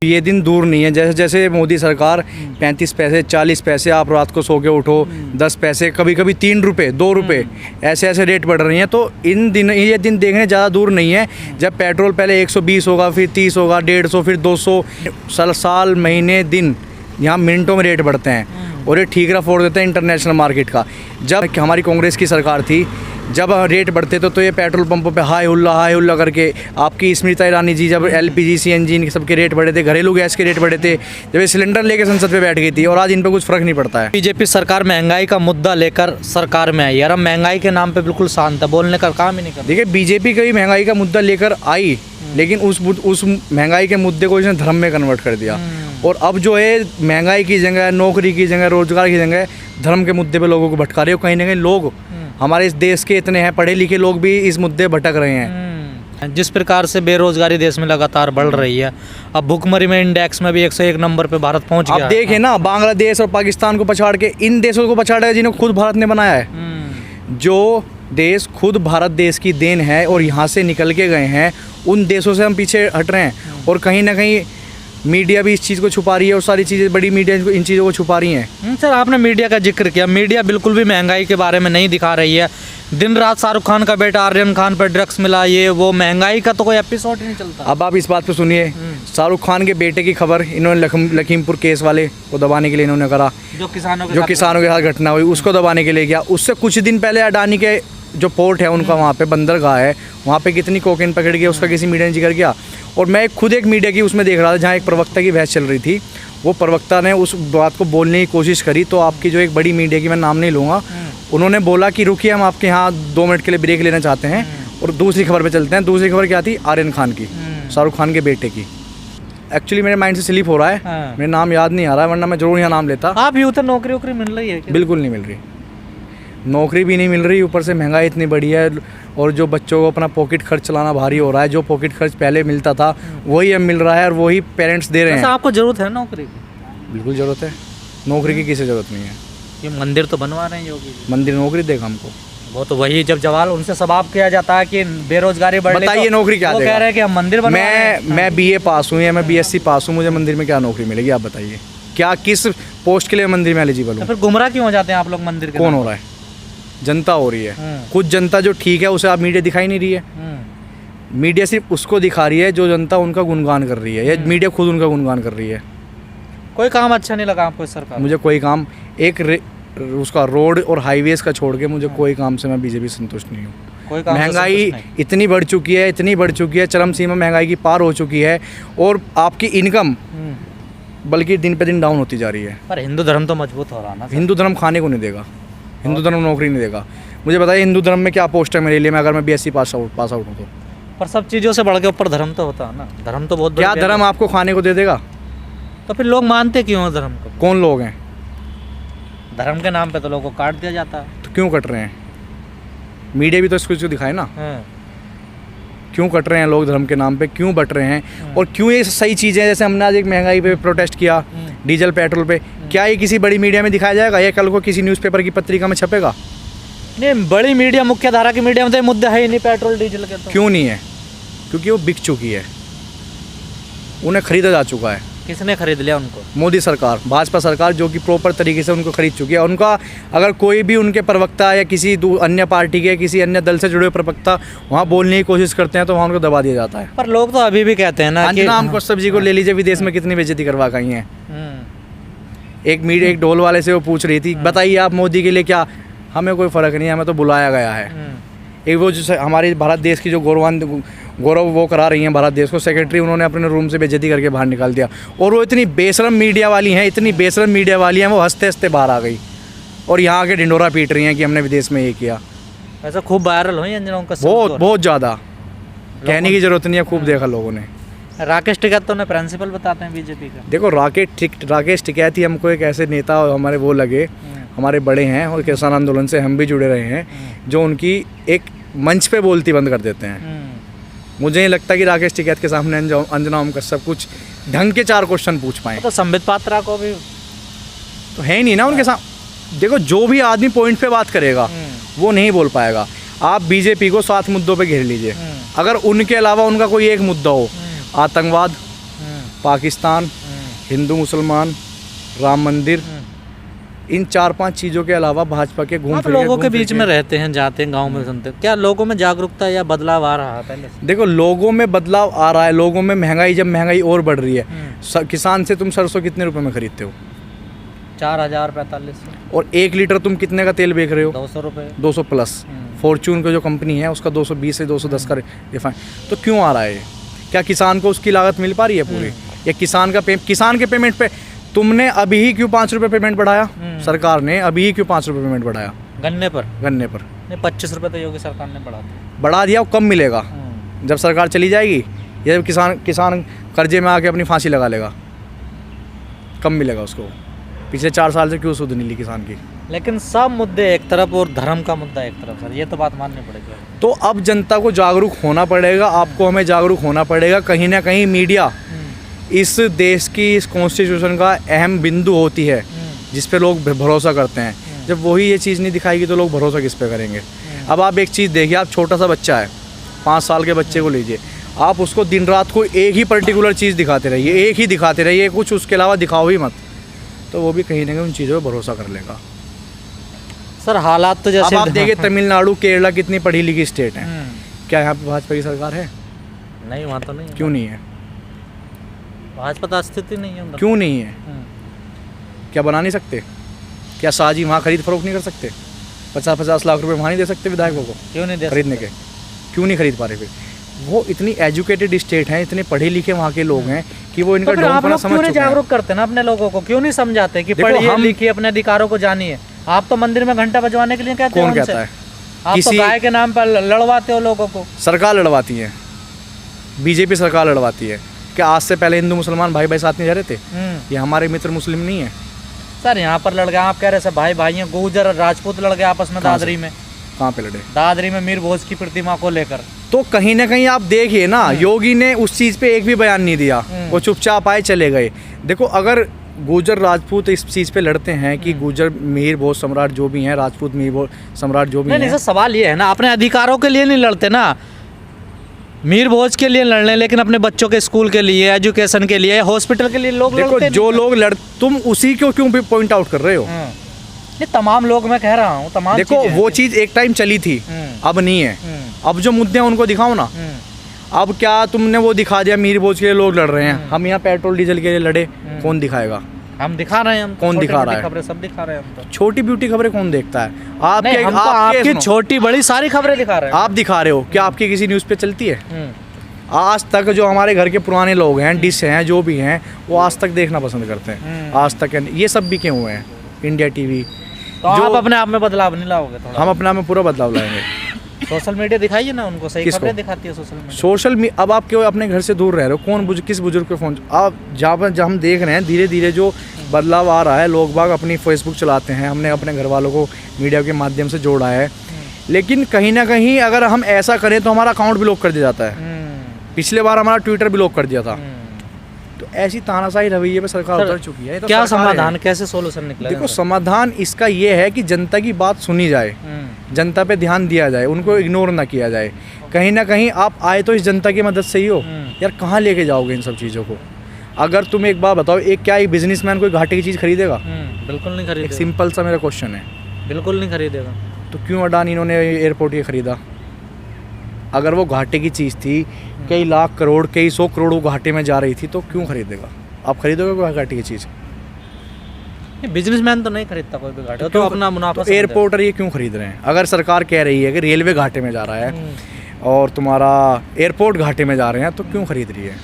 ये दिन दूर नहीं है। जैसे जैसे मोदी सरकार 35 पैसे 40 पैसे, आप रात को सो के उठो 10 पैसे, कभी कभी 3 रुपये 2 रुपये ऐसे ऐसे रेट बढ़ रही हैं। तो ये दिन देखने ज़्यादा दूर नहीं है जब पेट्रोल पहले 120 होगा, फिर 30 होगा, 150, फिर 200, साल महीने दिन यहाँ मिनटों में रेट बढ़ते हैं और ये ठीकरा फोड़ देते हैं इंटरनेशनल मार्केट का। जब हमारी कांग्रेस की सरकार थी, जब रेट बढ़ते थे तो ये पेट्रोल पंपों पे हाय हुल्ला करके, आपकी स्मृति ईरानी जी जब LPG CNG इन सबके रेट बढ़े थे, घरेलू गैस के रेट बढ़े थे, जब ये सिलेंडर लेके संसद पे बैठ गई थी, और आज इन पे कुछ फ़र्क नहीं पड़ता है। बीजेपी सरकार महंगाई का मुद्दा लेकर सरकार में आई, यार हम महंगाई के नाम पे बिल्कुल शांत है, बोलने का काम ही नहीं करता। देखिए, बीजेपी कभी महंगाई का मुद्दा लेकर आई, लेकिन उस महंगाई के मुद्दे को इसने धर्म में कन्वर्ट कर दिया। और अब जो है महंगाई की जगह, नौकरी की जगह, रोजगार की जगह धर्म के मुद्दे पे लोगों को भटका रहे हो। कहीं ना कहीं लोग, हमारे इस देश के इतने हैं पढ़े लिखे लोग भी इस मुद्दे भटक रहे हैं। जिस प्रकार से बेरोजगारी देश में लगातार बढ़ रही है, अब भुखमरी में इंडेक्स में भी 101 नंबर पे भारत पहुंच गया। आप देखें ना, बांग्लादेश और पाकिस्तान को पछाड़ के इन देशों को पछाड़ा है जिन्हें खुद भारत ने बनाया है। जो देश खुद भारत देश की देन है और यहाँ से निकल के गए हैं, उन देशों से हम पीछे हट रहे हैं। और कहीं ना कहीं मीडिया भी इस चीज़ को छुपा रही है और सारी चीज़ें, बड़ी मीडिया इन चीज़ों को छुपा रही हैं। सर, आपने मीडिया का जिक्र किया, मीडिया बिल्कुल भी महंगाई के बारे में नहीं दिखा रही है। दिन रात शाहरुख खान का बेटा आर्यन खान पर ड्रग्स मिला, ये वो, महंगाई का तो कोई एपिसोड ही नहीं चलता। अब आप इस बात पे सुनिए, शाहरुख खान के बेटे की खबर इन्होंने लखीमपुर केस वाले को दबाने के लिए इन्होंने करा, जो किसानों के साथ घटना हुई उसको दबाने के लिए किया। उससे कुछ दिन पहले अडानी के जो पोर्ट है उनका, वहाँ पे बंदरगाह है, वहाँ पे कितनी कोकेन पकड़ गई उसका किसी मीडिया ने जिक्र किया। और मैं खुद एक मीडिया की उसमें देख रहा था जहाँ एक प्रवक्ता की बहस चल रही थी, वो प्रवक्ता ने उस बात को बोलने की कोशिश करी, तो आपकी जो एक बड़ी मीडिया की, मैं नाम नहीं लूँगा, उन्होंने बोला कि रुकिए हम आपके यहाँ 2 मिनट के लिए ब्रेक लेना चाहते हैं और दूसरी खबर पे चलते हैं। दूसरी खबर क्या थी? आर्यन खान की, शाहरुख खान के बेटे की। एक्चुअली मेरे माइंड से स्लिप हो रहा है, मेरा नाम याद नहीं आ रहा है, वरना मैं जरूर यहाँ नाम लेता। आप यूँ तो नौकरी वोकरी मिल रही है? बिल्कुल नहीं मिल रही, नौकरी भी नहीं मिल रही, ऊपर से महंगाई इतनी बड़ी है और जो बच्चों को अपना पॉकेट खर्च चलाना भारी हो रहा है। जो पॉकेट खर्च पहले मिलता था वही अब मिल रहा है और वही पेरेंट्स दे रहे हैं। आपको ज़रूरत है नौकरी की? बिल्कुल ज़रूरत है, नौकरी की किसी ज़रूरत नहीं है। ये मंदिर तो बनवा रहे हैं योगी, मंदिर नौकरी देगा हमको? वो तो वही जब सवाल उनसे सवाल किया जाता है कि बेरोजगारी बढ़ रही है, बताइए नौकरी क्या देगा? कह रहे हैं कि हम मंदिर बनवा रहे हैं। मैं BA पास हूँ या मैं BSc पास हूँ, मुझे मंदिर में क्या नौकरी मिलेगी? आप बताइए, क्या किस पोस्ट के लिए मंदिर में एलिजिबल हूँ? फिर गुमराह क्यों हो जाते हैं आप लोग मंदिर के? कौन हो रहा है? जनता हो रही है। कुछ जनता जो ठीक है उसे आप मीडिया दिखाई नहीं रही है। मीडिया सिर्फ उसको दिखा रही है जो जनता उनका गुणगान कर रही है, या मीडिया खुद उनका गुणगान कर रही है। कोई काम अच्छा नहीं लगा आपको सरकार? मुझे कोई काम, उसका रोड और हाईवेज का छोड़ के मुझे कोई काम से मैं बीजेपी संतुष्ट नहीं हूँ। महंगाई इतनी बढ़ चुकी है, चरम सीमा महंगाई की पार हो चुकी है और आपकी इनकम बल्कि दिन पे दिन डाउन होती जा रही है। पर हिंदू धर्म तो मजबूत हो रहा ना। हिंदू धर्म खाने को नहीं देगा, हिंदू धर्म नौकरी नहीं देगा। मुझे बताइए हिंदू धर्म में क्या पोस्ट है मेरे लिए, मैं अगर मैं BSc पास आउट हूँ तो? पर सब चीज़ों से बढ़ के ऊपर धर्म तो होता है ना। धर्म तो बहुत, क्या धर्म आपको खाने को दे देगा? तो फिर लोग मानते क्यों हैं धर्म को? कौन लोग हैं? धर्म के नाम पे तो लोगों को काट दिया जाता है। तो क्यों कट रहे हैं? मीडिया भी तो इसको दिखाए ना, क्यों कट रहे हैं लोग धर्म के नाम पे, क्यों बट रहे हैं? और क्यों ये सही चीज़ें, जैसे हमने आज एक महंगाई पे प्रोटेस्ट किया, डीजल पेट्रोल पे, क्या ये किसी बड़ी मीडिया में दिखाया जाएगा या कल को किसी न्यूज़पेपर की पत्रिका में छपेगा? नहीं, बड़ी मीडिया, मुख्य धारा की मीडिया में तो ये मुद्दा है ही नहीं पेट्रोल डीजल के। तो क्यों नहीं है? क्योंकि वो बिक चुकी है, उन्हें खरीदा जा चुका है। किसने खरीद लिया उनको? मोदी सरकार, भाजपा सरकार, जो कि प्रॉपर तरीके से उनको खरीद चुकी है। उनका अगर कोई भी उनके प्रवक्ता या किसी अन्य पार्टी के, किसी अन्य दल से जुड़े हुए प्रवक्ता वहाँ बोलने की कोशिश करते हैं तो वहाँ उनको दबा दिया जाता है। पर लोग तो अभी भी कहते हैं ना कि अंजना कश्यप जी को ले लीजिए, विदेश में कितनी बेइज्जती करवा गई हैं। एक ढोल वाले से वो पूछ रही थी, बताइए आप मोदी के लिए क्या? हमें कोई फ़र्क नहीं है, हमें तो बुलाया गया है। एक वो जो हमारे भारत देश की जो गौरव वो करा रही हैं भारत देश को, सेक्रेटरी उन्होंने अपने रूम से बेइज्जती करके बाहर निकाल दिया। और वो इतनी बेशरम मीडिया वाली हैं, वो हंसते हंसते बाहर आ गई और यहाँ आके ढिंडोरा पीट रही हैं कि हमने विदेश में ये किया। ऐसा खूब वायरल हुई अंजना का, बहुत ज़्यादा, कहने की ज़रूरत नहीं है, खूब देखा लोगों ने। राकेश टिकैत तो उन्हें प्रिंसिपल बताते हैं बीजेपी का। देखो, राकेश टिकैत ही हमको एक ऐसे नेता हमारे वो लगे, हमारे बड़े हैं और किसान आंदोलन से हम भी जुड़े रहे हैं, जो उनकी एक मंच पे बोलती बंद कर देते हैं। मुझे नहीं लगता कि राकेश टिकैत के सामने अंजना ओम कश्यप कुछ ढंग के 4 क्वेश्चन पूछ पाए। तो संबित पात्रा को भी तो है ही नहीं ना उनके साथ। देखो, जो भी आदमी पॉइंट पे बात करेगा वो नहीं बोल पाएगा। आप बीजेपी को 7 मुद्दों पे घेर लीजिए, अगर उनके अलावा उनका कोई एक मुद्दा हो, आतंकवाद, पाकिस्तान, हिंदू मुसलमान, राम मंदिर, इन 4-5 चीज़ों के अलावा भाजपा के आप लोगों के बीच में रहते हैं, जाते हैं गांव में, सुनते हैं, क्या लोगों में जागरूकता या बदलाव आ रहा है पहले से? देखो लोगों में बदलाव आ रहा है, लोगों में महंगाई, जब महंगाई और बढ़ रही है, किसान से तुम सरसों कितने रुपए में खरीदते हो? 4045। और 1 लीटर तुम कितने का तेल बेच रहे हो? 200 रुपये। 200 प्लस। फॉर्चून की जो कंपनी है उसका 220 से 210 का रिफाइन। तो क्यों आ रहा है ये? क्या किसान को उसकी लागत मिल पा रही है पूरी? या किसान के पेमेंट पे तुमने अभी ही क्यों 5 रुपये पेमेंट बढ़ाया? सरकार ने अभी ही क्यों 5 रुपये पेमेंट बढ़ाया? गन्ने पर नहीं, 25 रुपये तो योगी सरकार ने बढ़ा दिया। वो कब मिलेगा? जब सरकार चली जाएगी, या जब किसान कर्जे में आके अपनी फांसी लगा लेगा, कब मिलेगा उसको? पिछले 4 साल से क्यों सुध नहीं ली किसान की? लेकिन सब मुद्दे एक तरफ और धर्म का मुद्दा एक तरफ, सर ये तो बात माननी पड़ेगी। तो अब जनता को जागरूक होना पड़ेगा, आपको हमें जागरूक होना पड़ेगा। कहीं ना कहीं मीडिया इस देश की, इस कॉन्स्टिट्यूशन का अहम बिंदु होती है जिस पे लोग भरोसा करते हैं। जब वही ये चीज़ नहीं दिखाएगी तो लोग भरोसा किस पे करेंगे? अब आप एक चीज़ देखिए, आप छोटा सा बच्चा है, 5 साल के बच्चे को लीजिए, आप उसको दिन रात को एक ही पर्टिकुलर चीज़ दिखाते रहिए, एक ही दिखाते रहिए, कुछ उसके अलावा दिखाओ ही मत, तो वो भी कहीं ना कहीं उन चीज़ों पर भरोसा कर लेगा। सर हालात तो जैसे अब आप देखिए तमिलनाडु, केरला कितनी पढ़ी लिखी स्टेट है, क्या यहाँ पे भाजपा की सरकार है? नहीं, वहाँ तो नहीं है। क्यों नहीं है? भाजपा का अस्तित्व नहीं है। क्यों नहीं है? क्या बना नहीं सकते? क्या शाहजी वहाँ खरीद फरोख्त नहीं कर सकते? 50-50 लाख रुपए वहाँ नहीं दे सकते विधायकों को? क्यों नहीं दे खरीदने के? क्यों नहीं खरीद पा रहे? फिर वो इतनी एजुकेटेड स्टेट हैं, इतने पढ़े लिखे वहाँ के लोग हैं कि वो इनका ढोंगपना समझ चुके हैं। जागरूक करते हैं ना अपने लोगों को, क्यों नहीं समझाते कि पढ़िए लिखिए, अपने अधिकारों को जानिए? आप तो मंदिर में घंटा बजवाने के लिए कहते हैं। कौन कहता है? आप तो गाय के नाम पर लड़वाते हो लोगों को। सरकार लड़वाती है, बीजेपी सरकार लड़वाती है। क्या आज से पहले हिंदू मुसलमान भाई भाई साथ नहीं जा रहे थे? ये हमारे मित्र मुस्लिम नहीं है सर? यहाँ पर लड़ गए, आप कह रहे सब भाई भाई हैं, गुर्जर और राजपूत लड़ गए आपस में दादरी में। कहाँ पे लड़े? दादरी में मीर भोज की प्रतिमा को लेकर। तो कहीं ना कहीं आप देखिए ना, योगी ने उस चीज़ पे एक भी बयान नहीं दिया, वो चुपचाप आए चले गए। देखो अगर गुर्जर राजपूत इस चीज़ पे लड़ते हैं कि गुर्जर मीर भोज सम्राट जो भी हैं, राजपूत मीर भोज सम्राट जो भी हैं, नहीं सर, सवाल ये है ना, अपने अधिकारों के लिए नहीं लड़ते ना, मीर भोज के लिए लड़ने, लेकिन अपने बच्चों के स्कूल के लिए, एजुकेशन के लिए, हॉस्पिटल के लिए लोग देखो लड़ते जो लोग तुम उसी को क्यों पॉइंट आउट कर रहे हो? ये तमाम लोग, मैं कह रहा हूँ तमाम। देखो वो चीज़ एक टाइम चली थी, अब नहीं है। अब जो मुद्दे हैं उनको दिखाओ ना। अब क्या तुमने वो दिखा दिया मीर भोज के लिए लोग लड़ रहे हैं, हम यहाँ पेट्रोल डीजल के लिए लड़े, कौन दिखाएगा? हम दिखा रहे हैं। हम कौन दिखा रहा है? खबरें सब दिखा रहे हैं हम तो। छोटी ब्यूटी खबरें कौन देखता है? आपकी छोटी बड़ी सारी खबरें दिखा रहे हैं। आप दिखा रहे हो, क्या आपकी किसी न्यूज़ पे चलती है? आज तक जो हमारे घर के पुराने लोग हैं, डिश हैं, जो भी हैं, वो आज तक देखना पसंद करते हैं। आज तक ये सब भी क्यों हुए हैं? India TV. तो आप अपने आप में बदलाव नहीं लाओगे? थोड़ा हम अपने आप में पूरा बदलाव लाएंगे। सोशल मीडिया दिखाइए ना उनको, सही खबरें दिखाती है सोशल मीडिया। अब आप क्यों अपने घर से दूर रह रहे हो? किस बुजुर्ग के फ़ोन? आप जहाँ हम देख रहे हैं धीरे धीरे जो बदलाव आ रहा है, लोग बाग अपनी फेसबुक चलाते हैं, हमने अपने घर वालों को मीडिया के माध्यम से जोड़ा है, लेकिन कहीं ना कहीं अगर हम ऐसा करें तो हमारा अकाउंट ब्लॉक कर दिया जाता है। पिछले बार हमारा ट्विटर ब्लॉक कर दिया था। तो ऐसी तानाशाही रवैये पे सरकार उतर चुकी है। तो क्या समाधान, कैसे सोल्यूशन निकला? देखो समाधान इसका ये है कि जनता की बात सुनी जाए, जनता पे ध्यान दिया जाए, उनको इग्नोर ना किया जाए। कहीं ना कहीं आप आए तो इस जनता की मदद से ही हो यार, कहाँ लेके जाओगे इन सब चीज़ों को? अगर तुम एक बात बताओ, क्या एक बिजनेसमैन कोई घाटे की चीज़ खरीदेगा? बिल्कुल नहीं खरीदेगा। एक सिंपल सा मेरा क्वेश्चन है, बिल्कुल नहीं खरीदेगा। तो क्यों अडानी इन्होंने एयरपोर्ट ये खरीदा? अगर वो घाटे की चीज़ थी, कई लाख करोड़, कई 100 करोड़ वो घाटे में जा रही थी, तो क्यों खरीदेगा? आप खरीदोगे कोई घाटे की चीज़? बिजनेसमैन तो नहीं खरीदता कोई भी घाटे, तो अपना मुनाफा। तो एयरपोर्टर ये क्यों खरीद रहे हैं? अगर सरकार कह रही है कि रेलवे घाटे में जा रहा है और तुम्हारा एयरपोर्ट घाटे में जा रहे हैं, तो क्यों खरीद रही है?